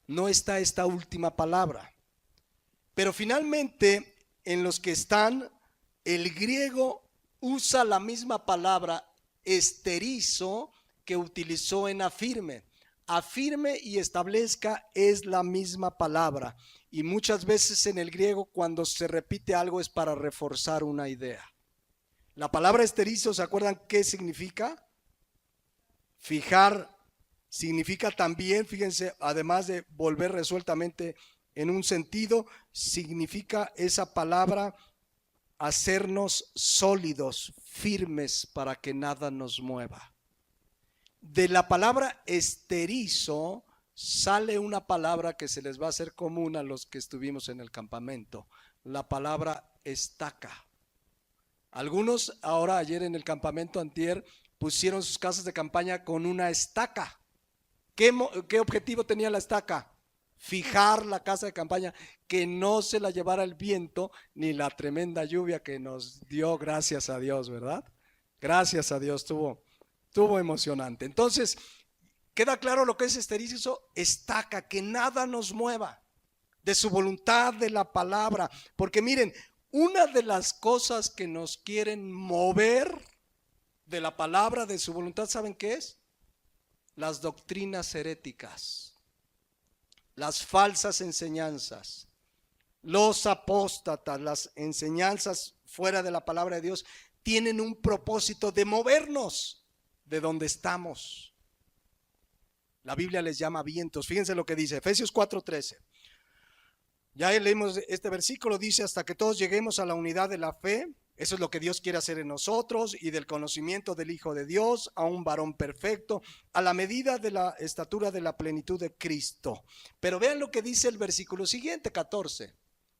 no está esta última palabra, pero finalmente en los que están, el griego usa la misma palabra esterizo que utilizó en afirme. Afirme y establezca es la misma palabra, y muchas veces en el griego cuando se repite algo es para reforzar una idea. La palabra esterizo, ¿se acuerdan qué significa? Fijar. Significa también, fíjense, además de volver resueltamente en un sentido, significa esa palabra hacernos sólidos, firmes, para que nada nos mueva. De la palabra esterizo sale una palabra que se les va a hacer común a los que estuvimos en el campamento, la palabra estaca. Algunos ahora, ayer en el campamento antier, pusieron sus casas de campaña con una estaca. ¿Qué objetivo tenía la estaca? Fijar la casa de campaña, que no se la llevara el viento ni la tremenda lluvia que nos dio, gracias a Dios, ¿verdad? Gracias a Dios, estuvo emocionante. Entonces, ¿queda claro lo que es esterizo? Estaca, que nada nos mueva de su voluntad, de la palabra. Porque miren, una de las cosas que nos quieren mover de la palabra, de su voluntad, ¿saben qué es? Las doctrinas heréticas, las falsas enseñanzas, los apóstatas, las enseñanzas fuera de la palabra de Dios, tienen un propósito de movernos de donde estamos. La Biblia les llama vientos. Fíjense lo que dice Efesios 4:13. Ya leímos este versículo, dice, hasta que todos lleguemos a la unidad de la fe. Eso es lo que Dios quiere hacer en nosotros, y del conocimiento del Hijo de Dios, a un varón perfecto, a la medida de la estatura de la plenitud de Cristo. Pero vean lo que dice el versículo siguiente, 14.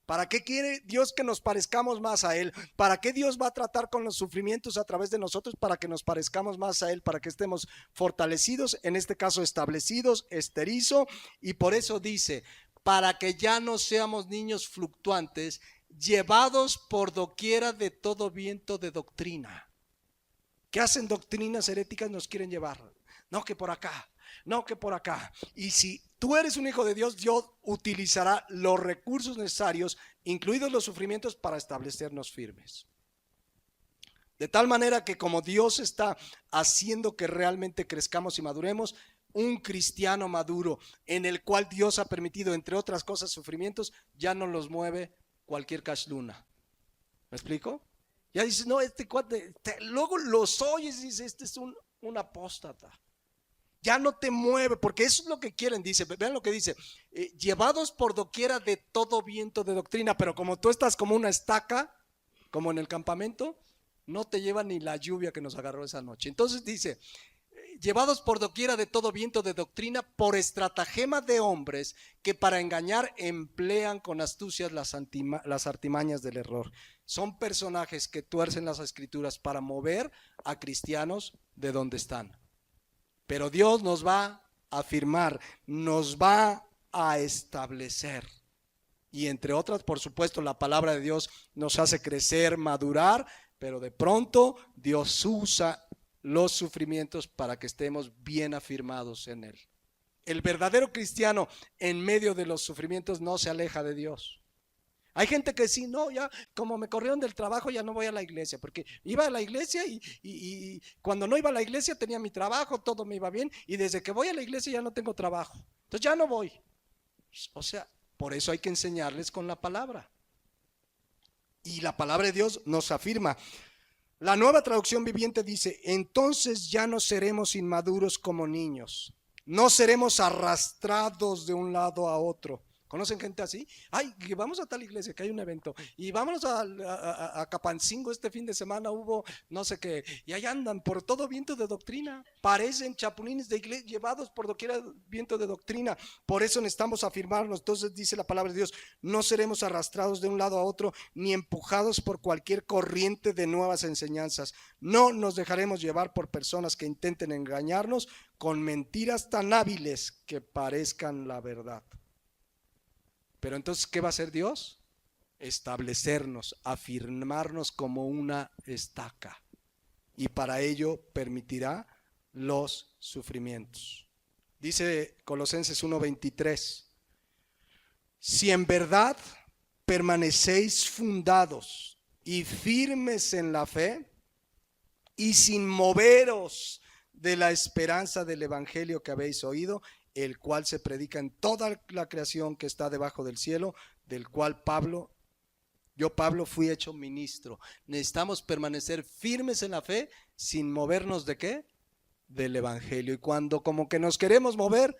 ¿Para qué quiere Dios que nos parezcamos más a Él? ¿Para qué Dios va a tratar con los sufrimientos a través de nosotros? Para que nos parezcamos más a Él, para que estemos fortalecidos, en este caso establecidos, esterizo, y por eso dice, para que ya no seamos niños fluctuantes, llevados por doquiera de todo viento de doctrina. ¿Qué hacen doctrinas heréticas? Nos quieren llevar. No, que por acá, no, que por acá. Y si tú eres un hijo de Dios, Dios utilizará los recursos necesarios, incluidos los sufrimientos, para establecernos firmes. De tal manera que como Dios está haciendo que realmente crezcamos y maduremos, un cristiano maduro en el cual Dios ha permitido, entre otras cosas, sufrimientos, ya no los mueve cualquier cashluna. ¿Me explico? Ya dices, no, este cuate, luego los oyes y dices, este es un apóstata. Ya no te mueve, porque eso es lo que quieren, dice, vean lo que dice, llevados por doquiera de todo viento de doctrina, pero como tú estás como una estaca, como en el campamento, no te lleva ni la lluvia que nos agarró esa noche. Entonces dice, llevados por doquiera de todo viento de doctrina, por estratagema de hombres que para engañar emplean con astucias las artimañas del error. Son personajes que tuercen las escrituras para mover a cristianos de donde están. Pero Dios nos va a afirmar, nos va a establecer. Y entre otras, por supuesto, la palabra de Dios nos hace crecer, madurar, pero de pronto Dios usa los sufrimientos para que estemos bien afirmados en Él. El verdadero cristiano en medio de los sufrimientos no se aleja de Dios. Hay gente que sí, no, ya como me corrieron del trabajo ya no voy a la iglesia, porque iba a la iglesia y cuando no iba a la iglesia tenía mi trabajo, todo me iba bien, y desde que voy a la iglesia ya no tengo trabajo, entonces ya no voy. O sea, por eso hay que enseñarles con la palabra. Y la palabra de Dios nos afirma. La Nueva Traducción Viviente dice, entonces ya no seremos inmaduros como niños, no seremos arrastrados de un lado a otro. ¿Conocen gente así? Ay, vamos a tal iglesia que hay un evento y vámonos a Capancingo este fin de semana hubo no sé qué, y ahí andan por todo viento de doctrina, parecen chapulines de iglesia llevados por doquiera viento de doctrina. Por eso necesitamos afirmarnos. Entonces dice la palabra de Dios, no seremos arrastrados de un lado a otro ni empujados por cualquier corriente de nuevas enseñanzas. No nos dejaremos llevar por personas que intenten engañarnos con mentiras tan hábiles que parezcan la verdad. Pero entonces, ¿qué va a hacer Dios? Establecernos, afirmarnos como una estaca. Y para ello permitirá los sufrimientos. Dice Colosenses 1:23, si en verdad permanecéis fundados y firmes en la fe y sin moveros de la esperanza del evangelio que habéis oído, el cual se predica en toda la creación que está debajo del cielo, del cual yo Pablo fui hecho ministro. Necesitamos permanecer firmes en la fe sin movernos ¿de qué? Del evangelio. Y cuando como que nos queremos mover,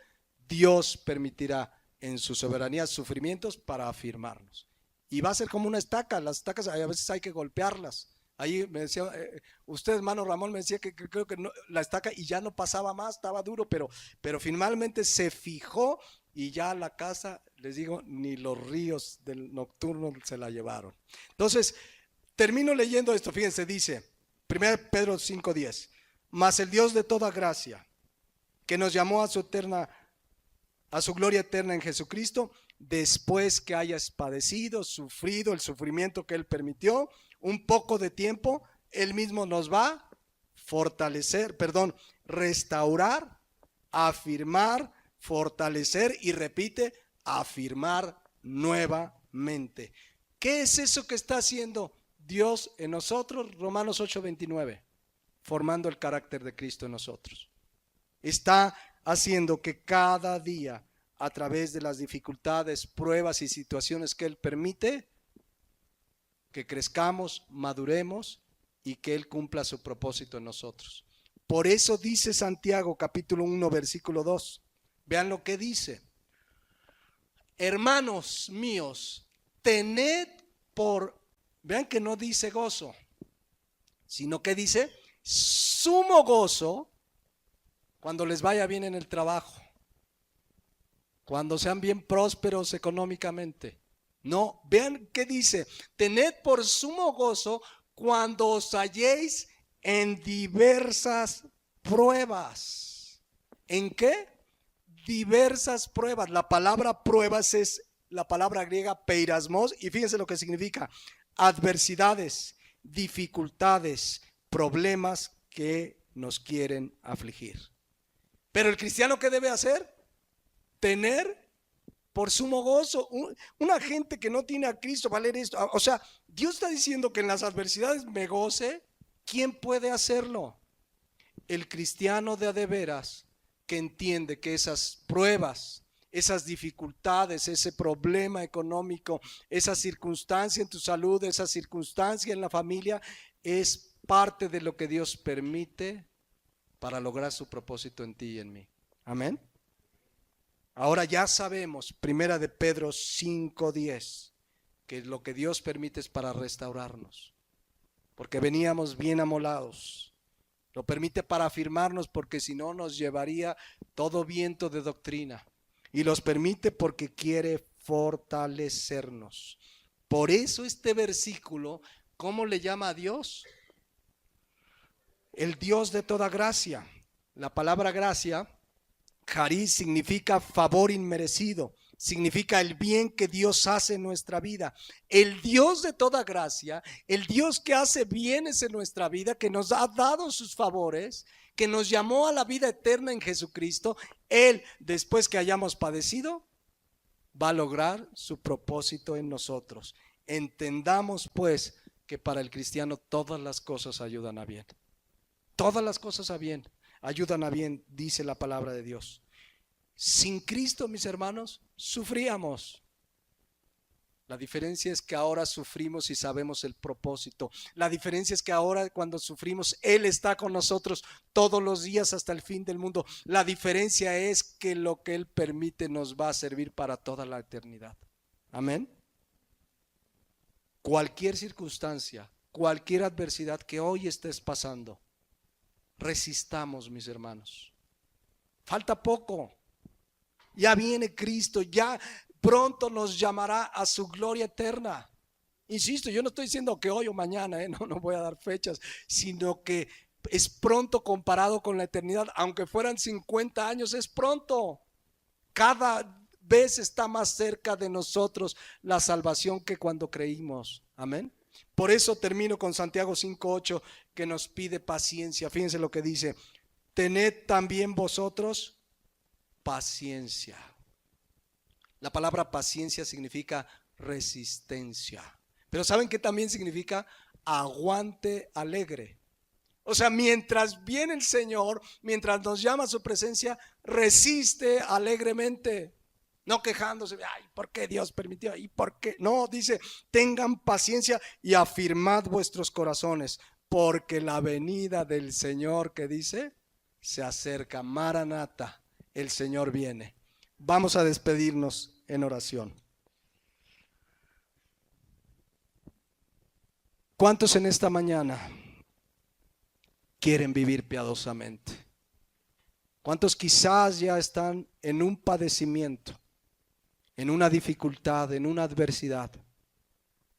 Dios permitirá en su soberanía sufrimientos para afirmarnos. Y va a ser como una estaca. Las estacas a veces hay que golpearlas. Ahí me decía, usted hermano Ramón me decía que creo que no, la estaca y ya no pasaba más, estaba duro, pero finalmente se fijó y ya la casa, les digo, ni los ríos del nocturno se la llevaron. Entonces, termino leyendo esto, fíjense, dice 1 Pedro 5:10, mas el Dios de toda gracia, que nos llamó a su gloria eterna en Jesucristo, después que hayas padecido, sufrido el sufrimiento que Él permitió, un poco de tiempo, Él mismo nos va a fortalecer, restaurar, afirmar, fortalecer y repite, afirmar nuevamente. ¿Qué es eso que está haciendo Dios en nosotros? Romanos 8:29, formando el carácter de Cristo en nosotros. Está haciendo que cada día, a través de las dificultades, pruebas y situaciones que Él permite, que crezcamos, maduremos y que Él cumpla su propósito en nosotros. Por eso dice Santiago capítulo 1 versículo 2. Vean lo que dice. hermanos míos, tened por, vean que no dice gozo, sino que dice sumo gozo cuando les vaya bien en el trabajo, cuando sean bien prósperos económicamente. No, vean qué dice, tened por sumo gozo cuando os halléis en diversas pruebas. ¿En qué? Diversas pruebas. La palabra pruebas es la palabra griega peirasmos, y fíjense lo que significa: adversidades, dificultades, problemas que nos quieren afligir. Pero el cristiano, ¿qué debe hacer? Tener por sumo gozo. Una gente que no tiene a Cristo va a leer esto. O sea, Dios está diciendo que en las adversidades me goce. ¿Quién puede hacerlo? El cristiano de a de veras, que entiende que esas pruebas, esas dificultades, ese problema económico, esa circunstancia en tu salud, esa circunstancia en la familia, es parte de lo que Dios permite para lograr su propósito en ti y en mí. Amén. Ahora ya sabemos, primera de Pedro 5:10, que lo que Dios permite es para restaurarnos, porque veníamos bien amolados. Lo permite para afirmarnos, porque si no nos llevaría todo viento de doctrina. Y los permite porque quiere fortalecernos. Por eso este versículo, ¿cómo le llama a Dios? El Dios de toda gracia. La palabra gracia, charis, significa favor inmerecido. Significa el bien que Dios hace en nuestra vida. El Dios de toda gracia, el Dios que hace bienes en nuestra vida, que nos ha dado sus favores, que nos llamó a la vida eterna en Jesucristo, Él, después que hayamos padecido, va a lograr su propósito en nosotros. Entendamos pues que para el cristiano todas las cosas ayudan a bien. Todas las cosas a bien, ayudan a bien, dice la palabra de Dios. Sin Cristo, mis hermanos, sufríamos. La diferencia es que ahora sufrimos y sabemos el propósito. La diferencia es que ahora, cuando sufrimos, Él está con nosotros todos los días hasta el fin del mundo. La diferencia es que lo que Él permite nos va a servir para toda la eternidad. Amén. Cualquier circunstancia, cualquier adversidad que hoy estés pasando, resistamos, mis hermanos. Falta poco. Ya viene Cristo, ya pronto nos llamará a su gloria eterna. Insisto, yo no estoy diciendo que hoy o mañana, no voy a dar fechas, sino que es pronto comparado con la eternidad. Aunque fueran 50 años, es pronto. Cada vez está más cerca de nosotros la salvación que cuando creímos. Amén. Por eso termino con Santiago 5:8, que nos pide paciencia. Fíjense lo que dice: tened también vosotros paciencia. La palabra paciencia significa resistencia. Pero ¿saben qué también significa? Aguante alegre. O sea, mientras viene el Señor, mientras nos llama a su presencia, resiste alegremente. No quejándose, ay, ¿por qué Dios permitió? ¿Y por qué? No, dice, tengan paciencia y afirmad vuestros corazones, porque la venida del Señor, que dice, se acerca. Maranata. El Señor viene. Vamos a despedirnos en oración. ¿Cuántos en esta mañana quieren vivir piadosamente? ¿Cuántos quizás ya están en un padecimiento, en una dificultad, en una adversidad?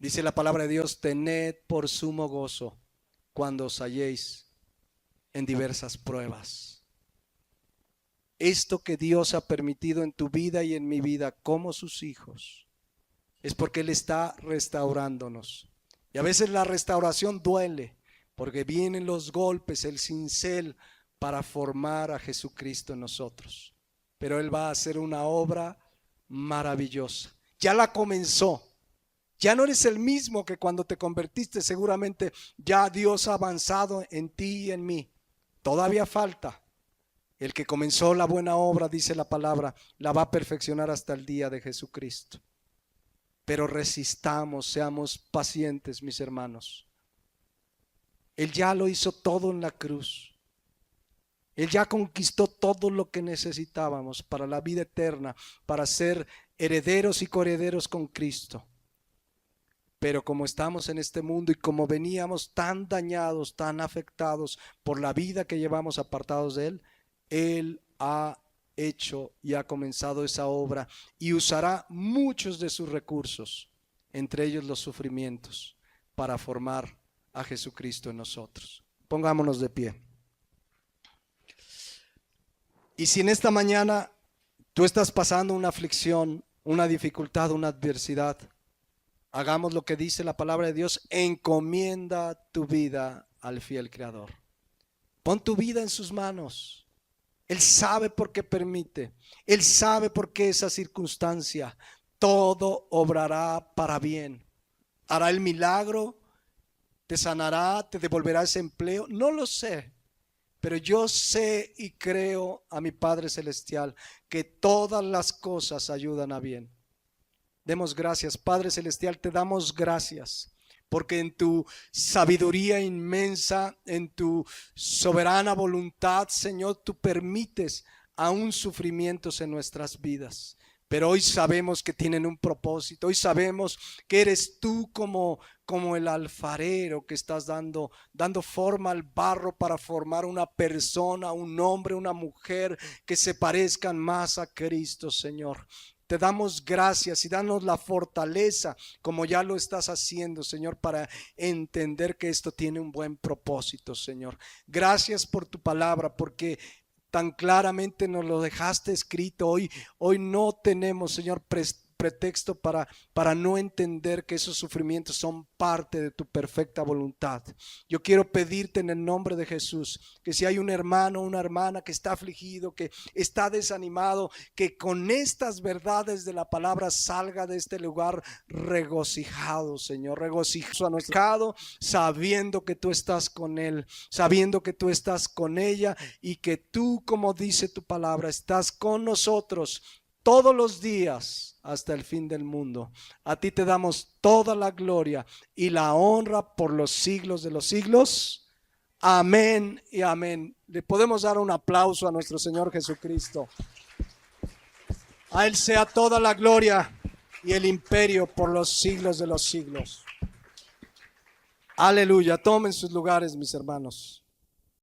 Dice la palabra de Dios: tened por sumo gozo cuando os halléis en diversas pruebas. Esto que Dios ha permitido en tu vida y en mi vida como sus hijos es porque Él está restaurándonos. Y a veces la restauración duele, porque vienen los golpes, el cincel, para formar a Jesucristo en nosotros. Pero Él va a hacer una obra maravillosa. Ya la comenzó. Ya no eres el mismo que cuando te convertiste. Seguramente ya Dios ha avanzado en ti y en mí. Todavía falta. El que comenzó la buena obra, dice la palabra, la va a perfeccionar hasta el día de Jesucristo. Pero resistamos, seamos pacientes, mis hermanos. Él ya lo hizo todo en la cruz. Él ya conquistó todo lo que necesitábamos para la vida eterna, para ser herederos y coherederos con Cristo. Pero como estamos en este mundo y como veníamos tan dañados, tan afectados por la vida que llevamos apartados de Él, Él ha hecho y ha comenzado esa obra y usará muchos de sus recursos, entre ellos los sufrimientos, para formar a Jesucristo en nosotros. Pongámonos de pie. Y si en esta mañana tú estás pasando una aflicción, una dificultad, una adversidad, hagamos lo que dice la palabra de Dios: encomienda tu vida al fiel Creador. Pon tu vida en sus manos. Él sabe por qué permite. Él sabe por qué esa circunstancia. Todo obrará para bien. Hará el milagro, te sanará, te devolverá ese empleo. No lo sé, pero yo sé y creo a mi Padre Celestial que todas las cosas ayudan a bien. Demos gracias, Padre Celestial, te damos gracias, porque en tu sabiduría inmensa, en tu soberana voluntad, Señor, tú permites aún sufrimientos en nuestras vidas. Pero hoy sabemos que tienen un propósito. Hoy sabemos que eres tú como el alfarero que estás dando forma al barro para formar una persona, un hombre, una mujer que se parezcan más a Cristo, Señor. Te damos gracias y danos la fortaleza, como ya lo estás haciendo, Señor, para entender que esto tiene un buen propósito, Señor. Gracias por tu palabra, porque tan claramente nos lo dejaste escrito. Hoy no tenemos, Señor, pretexto para no entender que esos sufrimientos son parte de tu perfecta voluntad. Yo quiero pedirte en el nombre de Jesús que si hay un hermano o una hermana que está afligido, que está desanimado, que con estas verdades de la palabra salga de este lugar regocijado, Señor, regocijado a nuestro pecado, sabiendo que tú estás con él, sabiendo que tú estás con ella y que tú, como dice tu palabra, estás con nosotros todos los días hasta el fin del mundo. A ti te damos toda la gloria y la honra por los siglos de los siglos. Amén y amén. Le podemos dar un aplauso a nuestro Señor Jesucristo. A Él sea toda la gloria y el imperio por los siglos de los siglos. Aleluya. Tomen sus lugares, mis hermanos.